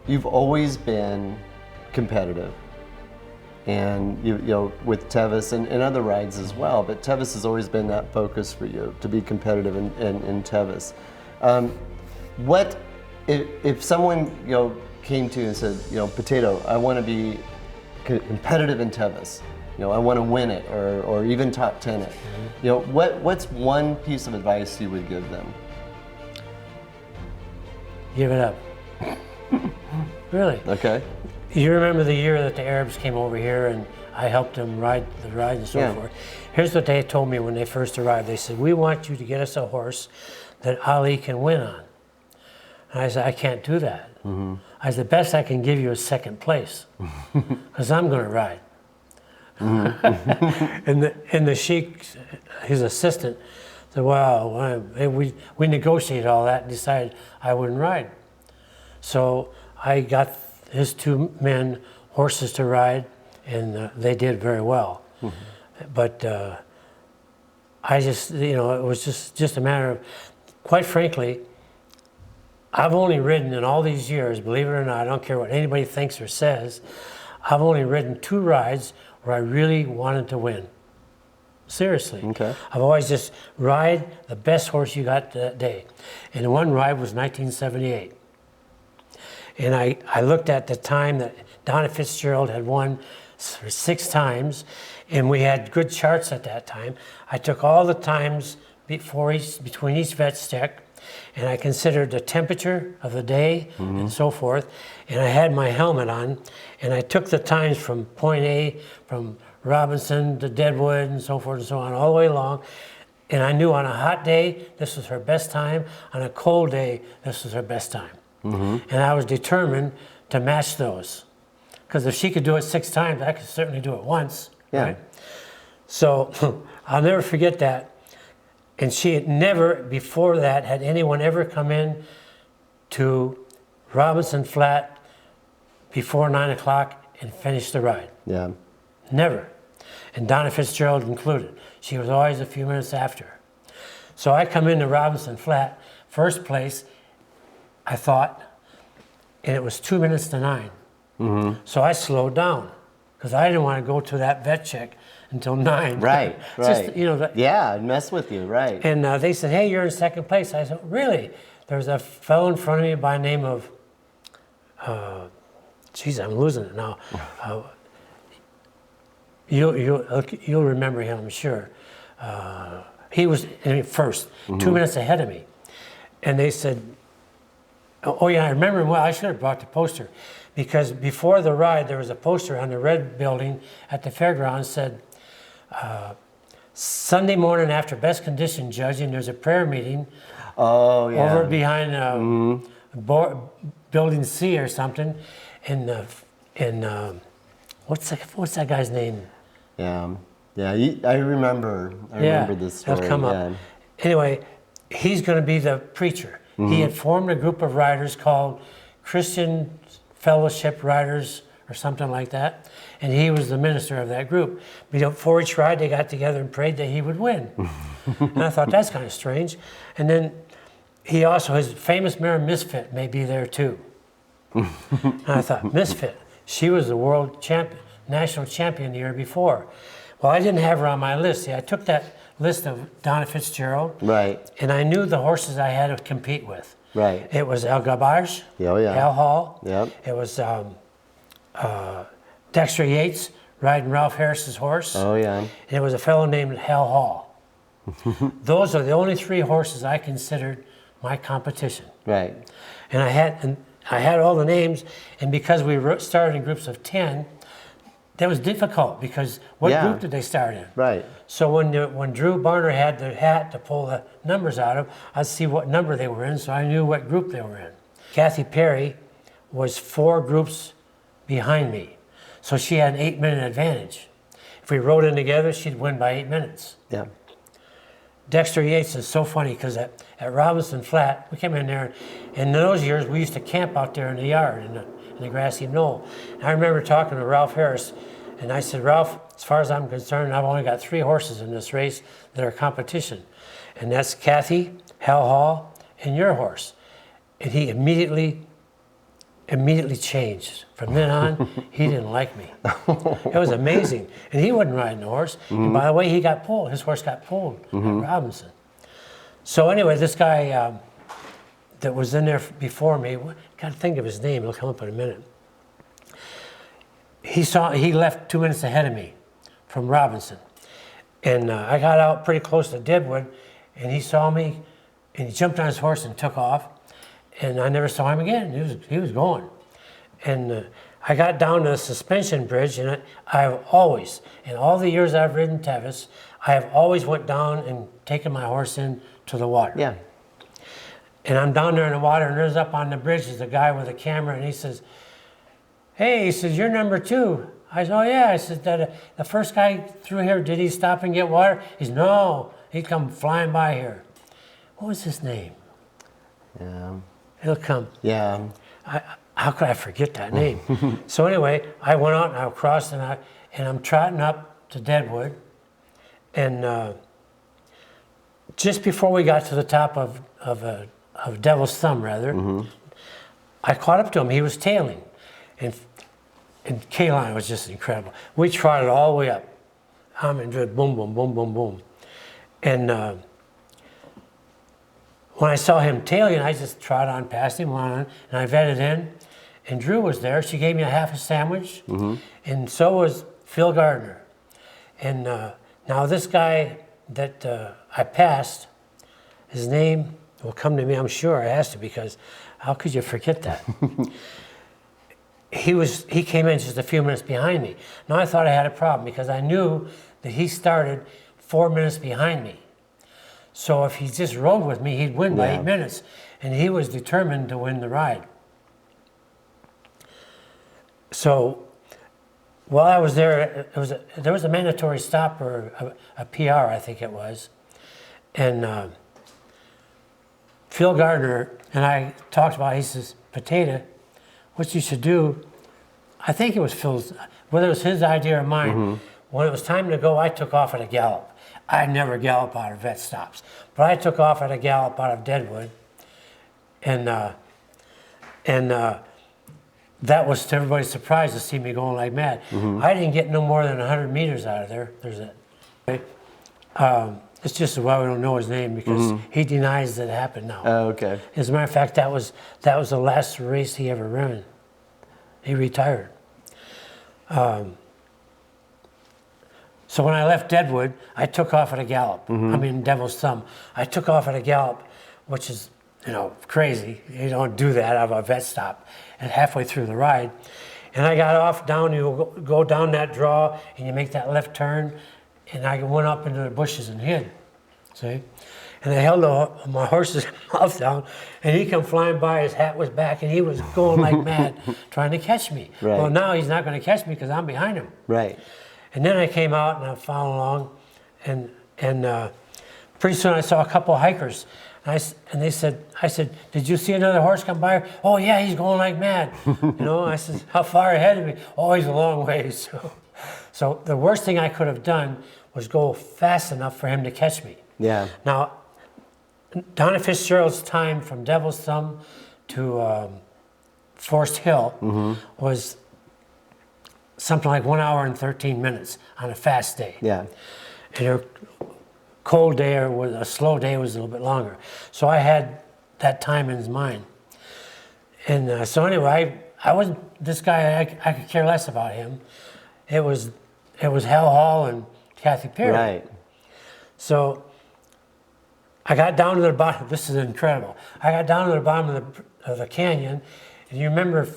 You've always been competitive, and with Tevis and other rides as well. But Tevis has always been that focus for you, to be competitive in Tevis. What if someone came to you and said, Potato, I want to be competitive in Tevis. I want to win it, or even top 10 it. What's one piece of advice you would give them? Give it up. Really. Okay. You remember the year that the Arabs came over here and I helped them ride the ride and so forth. Here's what they told me when they first arrived. They said, we want you to get us a horse that Ali can win on. And I said, I can't do that. I said, the best I can give you is second place, because I'm going to ride. And the sheik, his assistant, said, well, we negotiated all that and decided I wouldn't ride. So I got his two men horses to ride, and they did very well. But I just, it was just a matter of, quite frankly, I've only ridden in all these years, believe it or not, I don't care what anybody thinks or says, I've only ridden 2 rides where I really wanted to win. Seriously. Okay. I've always just ride the best horse you got that day. And one ride was 1978. And I looked at the time that Donna Fitzgerald had won 6 times, and we had good charts at that time. I took all the times between each vet stick, and I considered the temperature of the day and so forth, and I had my helmet on, and I took the times from point A, from Robinson to Deadwood and so forth and so on, all the way along, and I knew on a hot day, this was her best time, on a cold day, this was her best time. And I was determined to match those, because if she could do it 6 times, I could certainly do it once. Yeah. Right? So I'll never forget that. And she had never, before that, had anyone ever come in to Robinson Flat before 9 o'clock and finish the ride. Yeah. Never. And Donna Fitzgerald included. She was always a few minutes after. So I come into Robinson Flat, first place, I thought, and it was 2 minutes to 9. So I slowed down, because I didn't want to go to that vet check until 9. Right, right. Just, yeah, I'd mess with you, right. And they said, hey, you're in second place. I said, really? There's a fellow in front of me by the name of, geez, I'm losing it now. You'll remember him, I'm sure. He was first, 2 minutes ahead of me. And they said, oh yeah, I remember him well. I should have brought the poster, because before the ride, there was a poster on the red building at the fairgrounds said, Sunday morning after best condition judging, there's a prayer meeting over behind building C or something, in what's that guy's name? Yeah, I remember this story. It'll come up. Anyway, he's going to be the preacher. He had formed a group of riders called Christian Fellowship Riders or something like that, and he was the minister of that group. Before each ride, they got together and prayed that he would win. And I thought, that's kind of strange. And then he also, his famous mare Misfit may be there too. And I thought, Misfit, she was the world champion, national champion the year before. Well, I didn't have her on my list. See, I took that list of Donna Fitzgerald, right, and I knew the horses I had to compete with. Right. It was El Gabage, Hal Hall. Yep. It was Dexter Yates riding Ralph Harris's horse. Oh yeah. And it was a fellow named Hal Hall. Those are the only 3 horses I considered my competition. Right. And I had all the names, and because we started in groups of 10, that was difficult, because what group did they start in? Right. So when Drew Barner had the hat to pull the numbers out of, I'd see what number they were in, so I knew what group they were in. Kathy Perry was 4 groups behind me, so she had an 8-minute advantage. If we rode in together, she'd win by 8 minutes. Yeah. Dexter Yates is so funny, because at Robinson Flat, we came in there, and in those years, we used to camp out there in the yard, in the grassy knoll. And I remember talking to Ralph Harris, and I said, Ralph, as far as I'm concerned, I've only got 3 horses in this race that are competition. And that's Kathy, Hal Hall, and your horse. And he immediately immediately changed. From then on, he didn't like me. It was amazing. And he wasn't riding the horse. And by the way, he got pulled. His horse got pulled at Robinson. So anyway, this guy that was in there before me, got to think of his name. It'll come up in a minute. He left 2 minutes ahead of me from Robinson. And I got out pretty close to Deadwood, and he saw me, and he jumped on his horse and took off. And I never saw him again. He was going. And I got down to the suspension bridge, and I've always, in all the years I've ridden Tevis, I have always went down and taken my horse in to the water. Yeah. And I'm down there in the water, and there's up on the bridge is a guy with a camera, and he says, "Hey," he says, "you're number 2. I said, "Oh yeah." I said, "The first guy through here, did he stop and get water?" He said, "No, he come flying by here." What was his name? Yeah. It'll come. Yeah. How could I forget that name? So anyway, I went out and I crossed, and I'm trotting up to Deadwood, and just before we got to the top of Devil's Thumb, rather, I caught up to him. He was tailing, and K-Line was just incredible. We trotted all the way up. I'm in boom, boom, boom, boom, boom, and when I saw him tailing, I just trotted on past him, and I vetted in. And Drew was there. She gave me a half a sandwich, and so was Phil Gardner. And now this guy that I passed, his name will come to me, I'm sure it has to, because how could you forget that? He came in just a few minutes behind me. Now I thought I had a problem because I knew that he started 4 minutes behind me. So if he just rode with me, he'd win by 8 minutes. And he was determined to win the ride. So while I was there, there was a mandatory stop, or a PR, I think it was. And Phil Gardner and I talked about it. He says, "Potato, what you should do," I think it was Phil's, whether it was his idea or mine, when it was time to go, I took off at a gallop. I never gallop out of vet stops, but I took off at a gallop out of Deadwood, and that was to everybody's surprise to see me going like mad. I didn't get no more than 100 meters out of there. There's that. It's just why we don't know his name, because he denies that it happened now. Oh, okay. As a matter of fact, that was the last race he ever ran. He retired. So when I left Deadwood, I took off at a gallop. I mean, Devil's Thumb. I took off at a gallop, which is, crazy. You don't do that out of a vet stop. And halfway through the ride, and I got off down. You go down that draw, and you make that left turn, and I went up into the bushes and hid. See, and I held my horse's mouth down, and he come flying by. His hat was back, and he was going like mad, trying to catch me. Right. Well, now he's not going to catch me because I'm behind him. Right. And then I came out and I followed along, and pretty soon I saw a couple of hikers, and I said, "Did you see another horse come by?" "Oh yeah, he's going like mad." I said, "How far ahead of me?" "Oh, he's a long ways." So the worst thing I could have done was go fast enough for him to catch me. Yeah. Now, Donna Fitzgerald's time from Devil's Thumb to Forest Hill was something like 1 hour and 13 minutes on a fast day. Yeah. And her cold day or a slow day was a little bit longer. So I had that time in his mind. And so anyway, I wasn't, this guy, I could care less about him. It was Hal Hall and Kathy Perry. Right. So I got down to the bottom. This is incredible. I got down to the bottom of the canyon, and you remember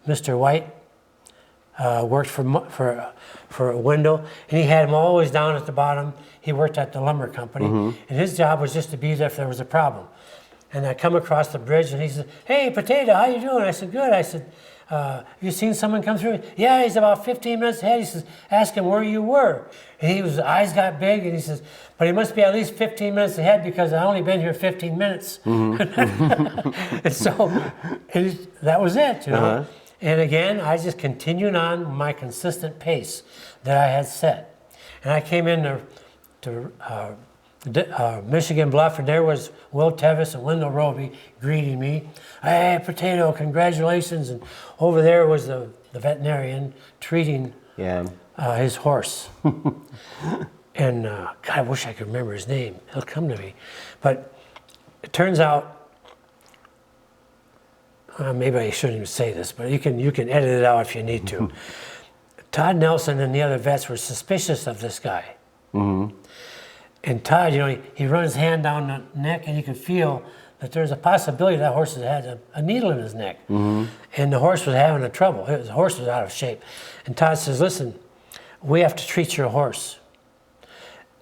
Mr. White worked for a window, and he had him always down at the bottom. He worked at the lumber company, and his job was just to be there if there was a problem. And I come across the bridge, and he said, "Hey, Potato, how you doing?" I said, "Good." I said, "Have you seen someone come through?" "Yeah, he's about 15 minutes ahead." He says, "Ask him where you were." And his eyes got big, and he says, "But he must be at least 15 minutes ahead because I only been here 15 minutes. And so that was it, And again, I just continued on my consistent pace that I had set. And I came in to Michigan Bluff, and there was Will Tevis and Wendell Roby greeting me. Hey, Potato, congratulations. And over there was the veterinarian treating his horse. And God, I wish I could remember his name. He'll come to me. But it turns out, maybe I shouldn't even say this, but you can edit it out if you need to. Todd Nelson and the other vets were suspicious of this guy. Mm-hmm. And Todd, he runs his hand down the neck, and you could feel that there's a possibility that horse had a needle in his neck. Mm-hmm. And the horse was having trouble. The horse was out of shape. And Todd says, listen, we have to treat your horse.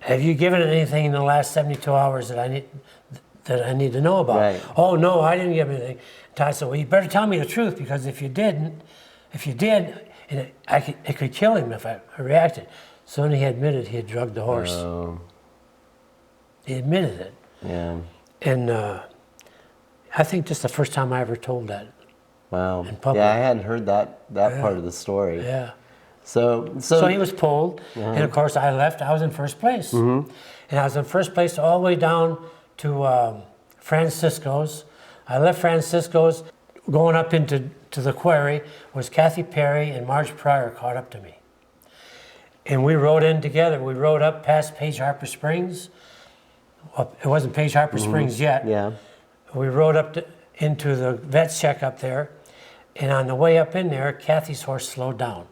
Have you given it anything in the last 72 hours that I need to know about? Right. Oh, no, I didn't give anything. Todd said, well, you better tell me the truth, because if you did, it could kill him if I reacted. So then he admitted he had drugged the horse. Oh. He admitted it. Yeah. And I think this is the first time I ever told that. Wow. In public. Yeah, I hadn't heard that part of the story. Yeah. So he was pulled, and of course I left. I was in first place. Mm-hmm. And I was in first place all the way down to Francisco's. I left Francisco's, going up into the quarry was Kathy Perry and Marge Pryor caught up to me. And we rode in together. We rode up past Page Harper Springs. Well, it wasn't Page Harper Springs yet. Yeah. We rode up into the vet's check up there, and on the way up in there, Kathy's horse slowed down.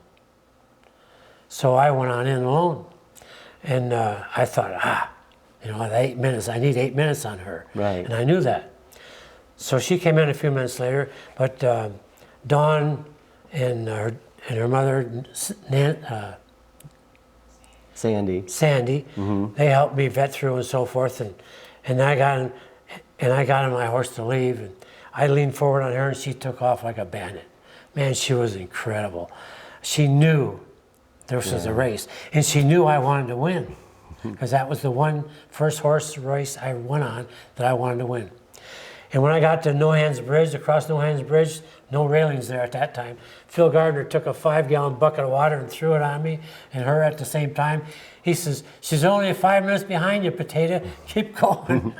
So I went on in alone, and I thought, the 8 minutes, I need 8 minutes on her. Right. And I knew that. So she came in a few minutes later, but Dawn and her mother, Sandy, mm-hmm. They helped me vet through and so forth, and I got on my horse to leave, and I leaned forward on her, and she took off like a bandit. Man, she was incredible. She knew this was a race, and she knew I wanted to win, because that was the first horse race I went on that I wanted to win. And when I got to No Hands Bridge, across No Hands Bridge, no railings there at that time, Phil Gardner took a 5-gallon bucket of water and threw it on me and her at the same time. He says, she's only 5 minutes behind you, Potato. Keep going.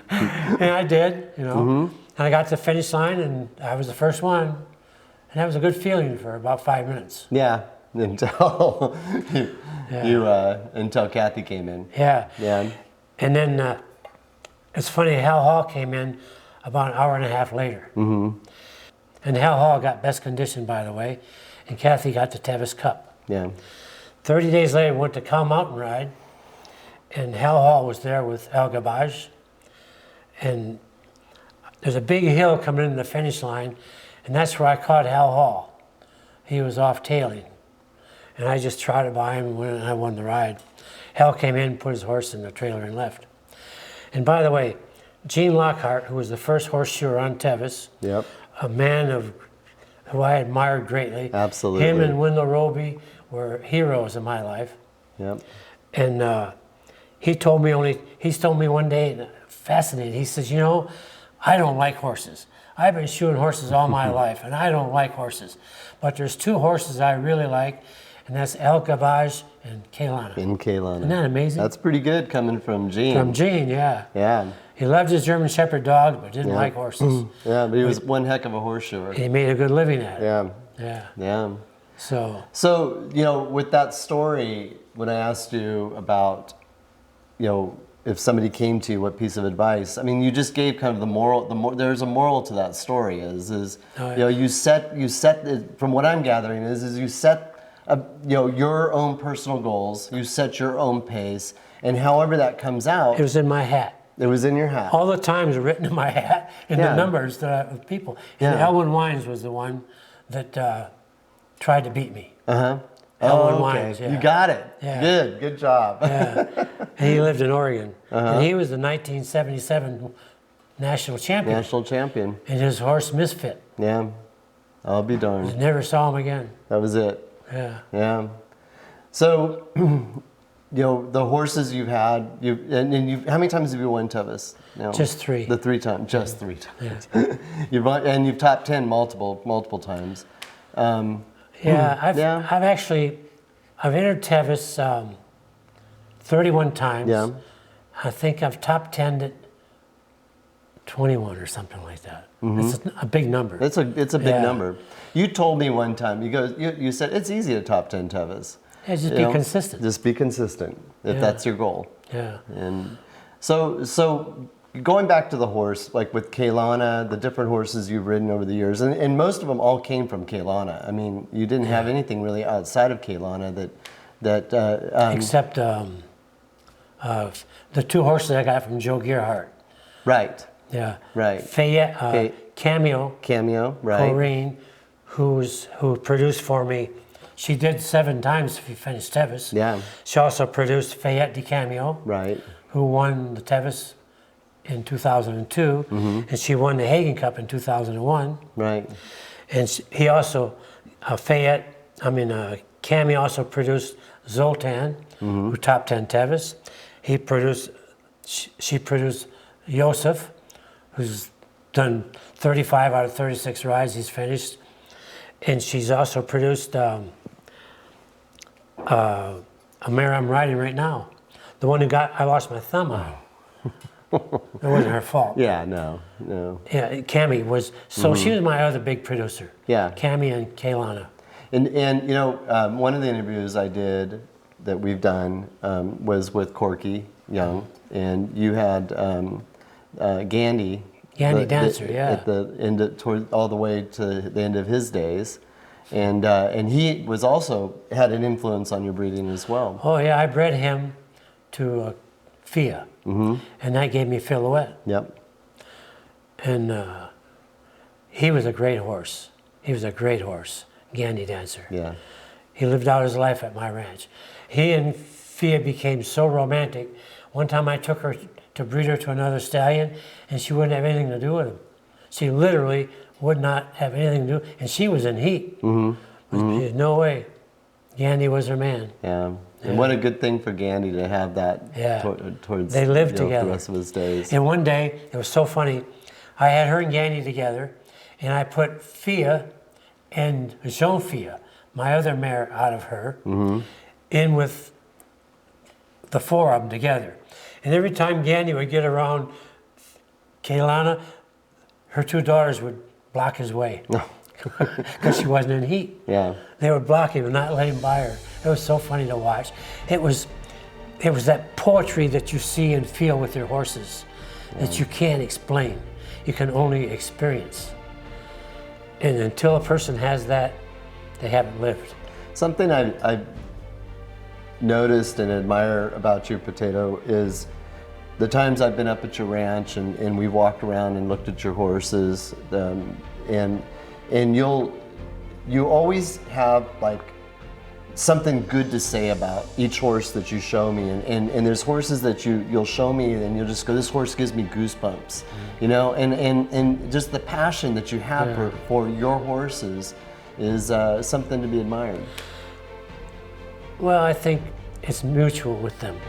And I did, Mm-hmm. And I got to the finish line, and I was the first one. And that was a good feeling for about 5 minutes. Yeah, until until Kathy came in. Yeah. Yeah. And then it's funny, Hal Hall came in about an hour and a half later. Mm-hmm. And Hal Hall got best condition, by the way, and Kathy got the Tevis Cup. Yeah. 30 days later, we went to Cow Mountain Ride, and Hal Hall was there with El Gabaj. And there's a big hill coming in the finish line, and that's where I caught Hal Hall. He was off tailing, and I just trotted by him, and I won the ride. Hal came in, put his horse in the trailer, and left. And by the way, Gene Lockhart, who was the first horseshoer on Tevis, a man who I admired greatly. Absolutely. Him and Wendell Roby were heroes in my life. Yep. And he told me one day, fascinating, he says, I don't like horses. I've been shoeing horses all my life, and I don't like horses. But there's 2 horses I really like, and that's El Gabaj and Kaylana. Isn't that amazing? That's pretty good coming from Gene. From Gene, yeah. Yeah. He loved his German Shepherd dogs, but didn't like horses. Yeah, but he was one heck of a horseshoer. He made a good living at it. Yeah. Yeah. Yeah. So, with that story, when I asked you about, if somebody came to you, what piece of advice? I mean, you just gave kind of the moral. There's a moral to that story. You set. From what I'm gathering, is you set. Your own personal goals. You set your own pace, and however that comes out. It was in my hat. It was in your hat. All the times written in my hat, and the numbers of people. And Elwyn Wines was the one that tried to beat me. Uh-huh. Elwyn Wines, You got it. Yeah. Good job. Yeah. And he lived in Oregon. And he was the 1977 national champion. And his horse Misfit. Yeah. I'll be darned. I never saw him again. That was it. Yeah. Yeah. So, the horses you've had, how many times have you won Tevis? Just 3. The 3 times. Just 3 times. Yeah. You've top 10 multiple times. I've entered Tevis 31 times. Yeah. I think I've top 10'd at 21 or something like that. It's a big number. It's a big number. You told me one time, you said it's easy to top 10 Tevis. Yeah, just be consistent. Just be consistent if that's your goal. Yeah. And so going back to the horse, like with Kaylana, the different horses you've ridden over the years, and most of them all came from Kaylana. I mean, you didn't have anything really outside of Kaylana except the 2 horses I got from Joe Gearhart. Right. Yeah. Right. Fayette, Cameo, right. Corrine, who produced for me. She did 7 times if you finished Tevis. Yeah. She also produced Fayette de Cameo. Right. Who won the Tevis in 2002, and she won the Hagen Cup in 2001. Right. And he also, Cammy also produced Zoltan, who top 10 Tevis. She produced Josef, who's done 35 out of 36 rides he's finished. And she's also produced a mare I'm riding right now. The one I lost my thumb on. It wasn't her fault. Yeah, no. Yeah, Cammy was, she was my other big producer. Yeah. Cammy and Kaylana. And one of the interviews I did that we've done was with Corky Young, and you had Gandy. Gandy Dancer, at the end, toward all the way to the end of his days, and he was also had an influence on your breeding as well. Oh yeah, I bred him to Fia, and that gave me Silhouette. Yep. And he was a great horse. He was a great horse, Gandy Dancer. Yeah. He lived out his life at my ranch. He and Fia became so romantic. One time I took her to breed her to another stallion, and she wouldn't have anything to do with him. She literally would not have anything to do, and she was in heat. No way. Gandy was her man. Yeah. And what a good thing for Gandy to have that towards they lived together the rest of his days. And one day, it was so funny, I had her and Gandy together, and I put Fia and Jean Fia, my other mare out of her, in with the 4 of them together. And every time Gandy would get around Kaylana, her 2 daughters would block his way because she wasn't in heat. Yeah. They would block him and not let him by her. It was so funny to watch. It was that poetry that you see and feel with your horses that you can't explain. You can only experience. And until a person has that, they haven't lived. Something I've noticed and admire about your Potato is the times I've been up at your ranch and we walked around and looked at your horses, and you always have like something good to say about each horse that you show me, and there's horses that you'll show me and you'll just go, this horse gives me goosebumps, you know, and just the passion that you have for your horses is something to be admired. Well, I think it's mutual with them.